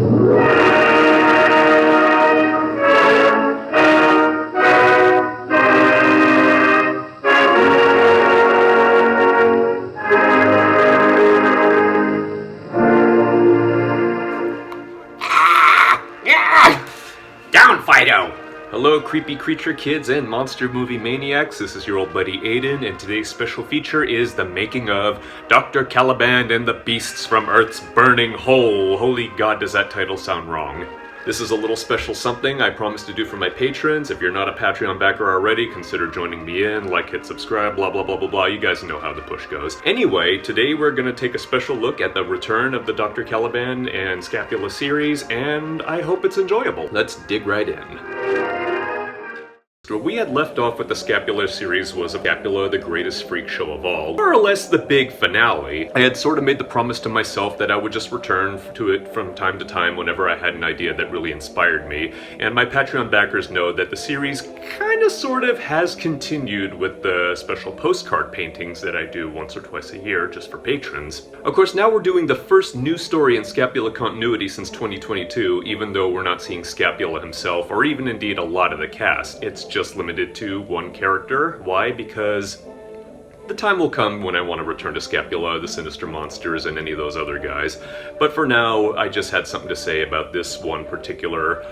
Down, Fido! Hello, creepy creature kids and monster movie maniacs. This is your old buddy Aiden, and today's special feature is the making of Dr. Caliban and the Beasts from Earth's Burning Hole. Holy God, does that title sound wrong? This is a little special something I promised to do for my patrons. If you're not a Patreon backer already, consider joining me in. Like, hit subscribe, blah, blah, blah, blah, blah. You guys know how the push goes. Anyway, today we're going to take a special look at the return of the Dr. Caliban and Scapula series, and I hope it's enjoyable. Let's dig right in. Where we had left off with the Scapula series was Scapula, the greatest freak show of all. More or less the big finale. I had sort of made the promise to myself that I would just return to it from time to time whenever I had an idea that really inspired me. And my Patreon backers know that the series kinda sort of has continued with the special postcard paintings that I do once or twice a year just for patrons. Of course, now we're doing the first new story in Scapula continuity since 2022, even though we're not seeing Scapula himself, or even indeed a lot of the cast. It's just limited to one character. Why? Because the time will come when I want to return to Scapula, the Sinister Monsters, and any of those other guys. But for now, I just had something to say about this one particular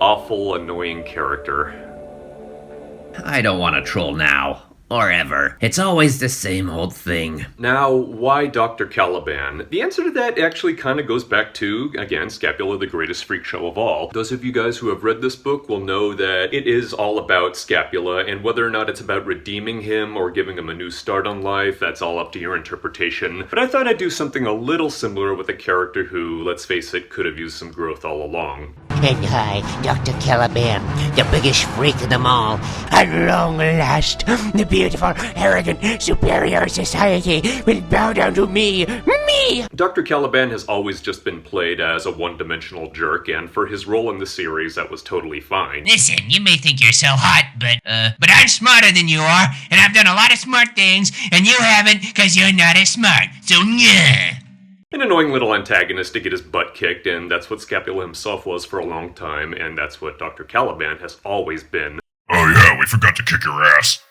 awful, annoying character. I don't want to troll now. Or ever. It's always the same old thing. Now, why Dr. Caliban? The answer to that actually kind of goes back to, again, Scapula, the greatest freak show of all. Those of you guys who have read this book will know that it is all about Scapula, and whether or not it's about redeeming him or giving him a new start on life, that's all up to your interpretation. But I thought I'd do something a little similar with a character who, let's face it, could have used some growth all along. And I, Dr. Caliban, the biggest freak of them all, at long last, the beautiful, arrogant, superior society will bow down to me. Me! Dr. Caliban has always just been played as a one-dimensional jerk, and for his role in the series, that was totally fine. Listen, you may think you're so hot, but I'm smarter than you are, and I've done a lot of smart things, and you haven't, because you're not as smart. So, yeah. An annoying little antagonist to get his butt kicked, and that's what Scapula himself was for a long time, and that's what Dr. Caliban has always been. Oh yeah, we forgot to kick your ass.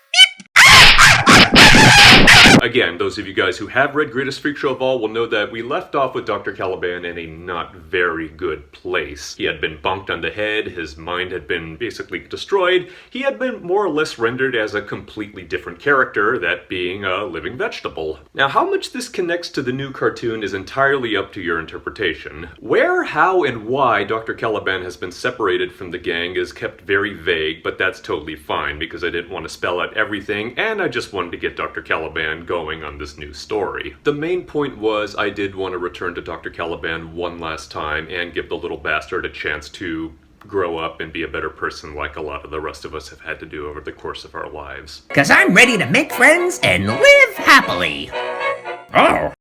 Again, those of you guys who have read Greatest Freak Show of All will know that we left off with Dr. Caliban in a not very good place. He had been bonked on the head, his mind had been basically destroyed, he had been more or less rendered as a completely different character, that being a living vegetable. Now, how much this connects to the new cartoon is entirely up to your interpretation. Where, how, and why Dr. Caliban has been separated from the gang is kept very vague, but that's totally fine because I didn't want to spell out everything, and I just wanted to get Dr. Caliban going on this new story. The main point was I did want to return to Dr. Caliban one last time and give the little bastard a chance to grow up and be a better person like a lot of the rest of us have had to do over the course of our lives. 'Cause I'm ready to make friends and live happily. Oh.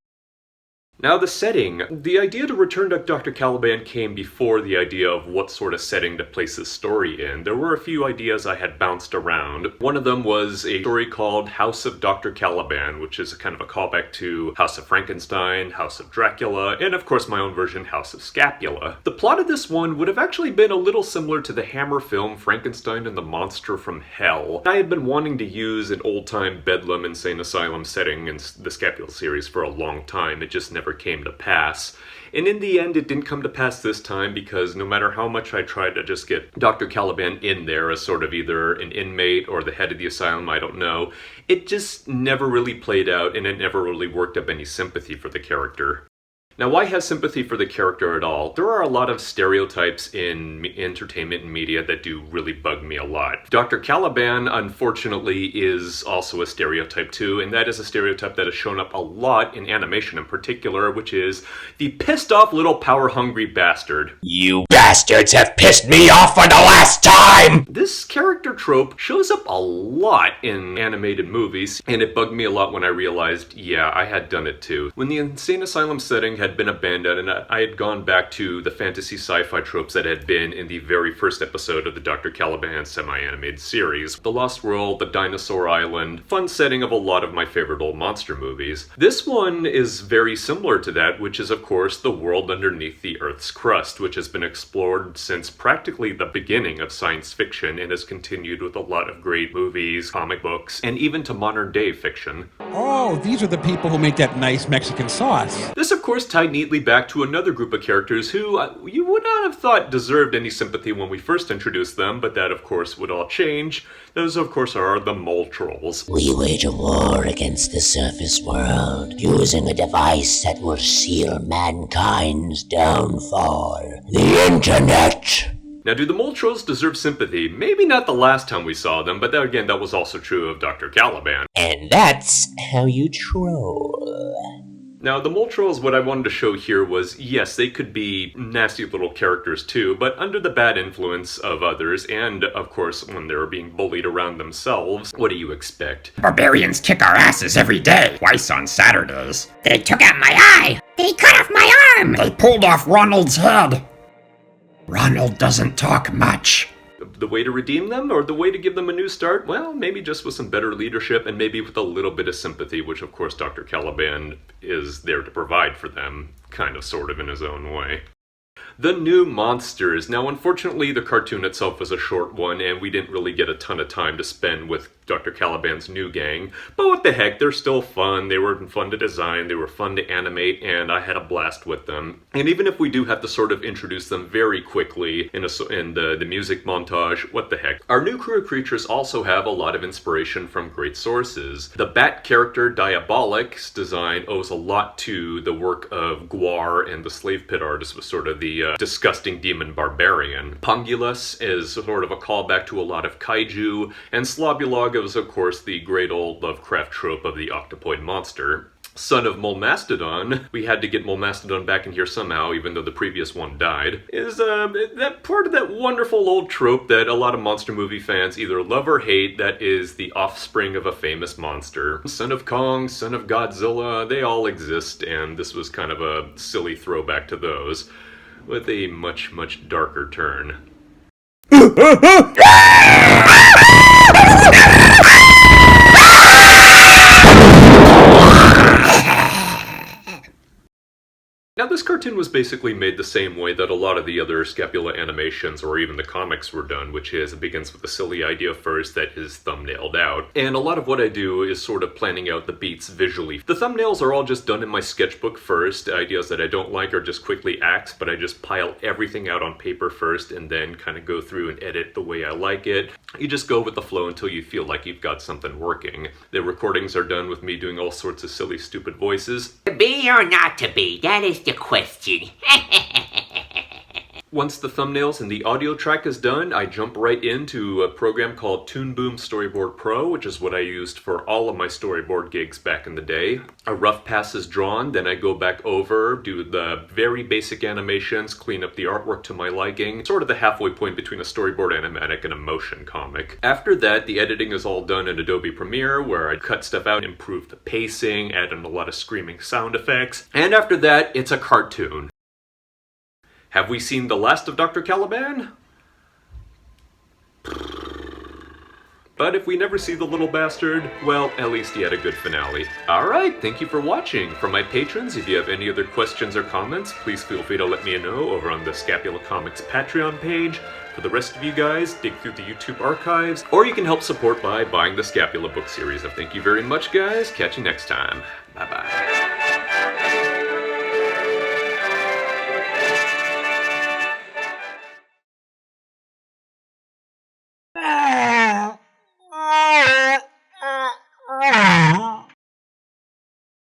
Now the setting. The idea to return to Dr. Caliban came before the idea of what sort of setting to place this story in. There were a few ideas I had bounced around. One of them was a story called House of Dr. Caliban, which is kind of a callback to House of Frankenstein, House of Dracula, and of course my own version, House of Scapula. The plot of this one would have actually been a little similar to the Hammer film Frankenstein and the Monster from Hell. I had been wanting to use an old-time Bedlam insane asylum setting in the Scapula series for a long time. It just never came to pass. And in the end, it didn't come to pass this time because no matter how much I tried to just get Dr. Caliban in there as sort of either an inmate or the head of the asylum, I don't know, it just never really played out and it never really worked up any sympathy for the character. Now, why have sympathy for the character at all? There are a lot of stereotypes in entertainment and media that do really bug me a lot. Dr. Caliban, unfortunately, is also a stereotype too, and that is a stereotype that has shown up a lot in animation in particular, which is the pissed off little power-hungry bastard. You bastards have pissed me off for the last time! This character trope shows up a lot in animated movies, and it bugged me a lot when I realized, yeah, I had done it too. When the insane asylum setting had had been abandoned, and I had gone back to the fantasy sci-fi tropes that had been in the very first episode of the Dr. Caliban semi-animated series. The Lost World, the Dinosaur Island, fun setting of a lot of my favorite old monster movies. This one is very similar to that, which is of course the world underneath the Earth's crust, which has been explored since practically the beginning of science fiction and has continued with a lot of great movies, comic books, and even to modern day fiction. Oh, these are the people who make that nice Mexican sauce. This of course tied neatly back to another group of characters who you would not have thought deserved any sympathy when we first introduced them, but that of course would all change. Those of course are the mole trolls. We wage a war against the surface world, using a device that will seal mankind's downfall. The Internet! Now, do the mole trolls deserve sympathy? Maybe not the last time we saw them, but again, that was also true of Dr. Caliban. And that's how you troll. Now, the mole trolls, what I wanted to show here was, yes, they could be nasty little characters too, but under the bad influence of others, and of course, when they're being bullied around themselves, what do you expect? Barbarians kick our asses every day, twice on Saturdays. They took out my eye! They cut off my arm! They pulled off Ronald's head. Ronald doesn't talk much. The way to redeem them, or the way to give them a new start? Well, maybe just with some better leadership and maybe with a little bit of sympathy, which of course Dr. Caliban is there to provide for them, kind of sort of in his own way. The New Monsters. Now, unfortunately, the cartoon itself was a short one, and we didn't really get a ton of time to spend with Dr. Caliban's new gang. But what the heck, they're still fun. They were fun to design, they were fun to animate, and I had a blast with them. And even if we do have to sort of introduce them very quickly in the music montage, what the heck. Our new crew of creatures also have a lot of inspiration from great sources. The Bat character Diabolic's design owes a lot to the work of Guar, and the Slave Pit artist was sort of the disgusting demon barbarian. Pongulus is sort of a callback to a lot of kaiju, and Slobulog is of course the great old Lovecraft trope of the octopoid monster. Son of Molmastodon, we had to get Molmastodon back in here somehow, even though the previous one died, is that part of that wonderful old trope that a lot of monster movie fans either love or hate, that is the offspring of a famous monster. Son of Kong, son of Godzilla, they all exist, and this was kind of a silly throwback to those, with a much, much darker turn. Now, this cartoon was basically made the same way that a lot of the other Scapula animations or even the comics were done, which is it begins with a silly idea first that is thumbnailed out. And a lot of what I do is sort of planning out the beats visually. The thumbnails are all just done in my sketchbook first. Ideas that I don't like are just quickly axed, but I just pile everything out on paper first and then kind of go through and edit the way I like it. You just go with the flow until you feel like you've got something working. The recordings are done with me doing all sorts of silly, stupid voices. To be or not to be, that is the question. Once the thumbnails and the audio track is done, I jump right into a program called Toon Boom Storyboard Pro, which is what I used for all of my storyboard gigs back in the day. A rough pass is drawn, then I go back over, do the very basic animations, clean up the artwork to my liking, sort of the halfway point between a storyboard animatic and a motion comic. After that, the editing is all done in Adobe Premiere, where I cut stuff out, improve the pacing, add in a lot of screaming sound effects, and after that, it's a cartoon. Have we seen the last of Dr. Caliban? But if we never see the little bastard, well, at least he had a good finale. Alright, thank you for watching. For my patrons, if you have any other questions or comments, please feel free to let me know over on the Scapula Comics Patreon page. For the rest of you guys, dig through the YouTube archives, or you can help support by buying the Scapula book series. Thank you very much, guys. Catch you next time. Bye-bye.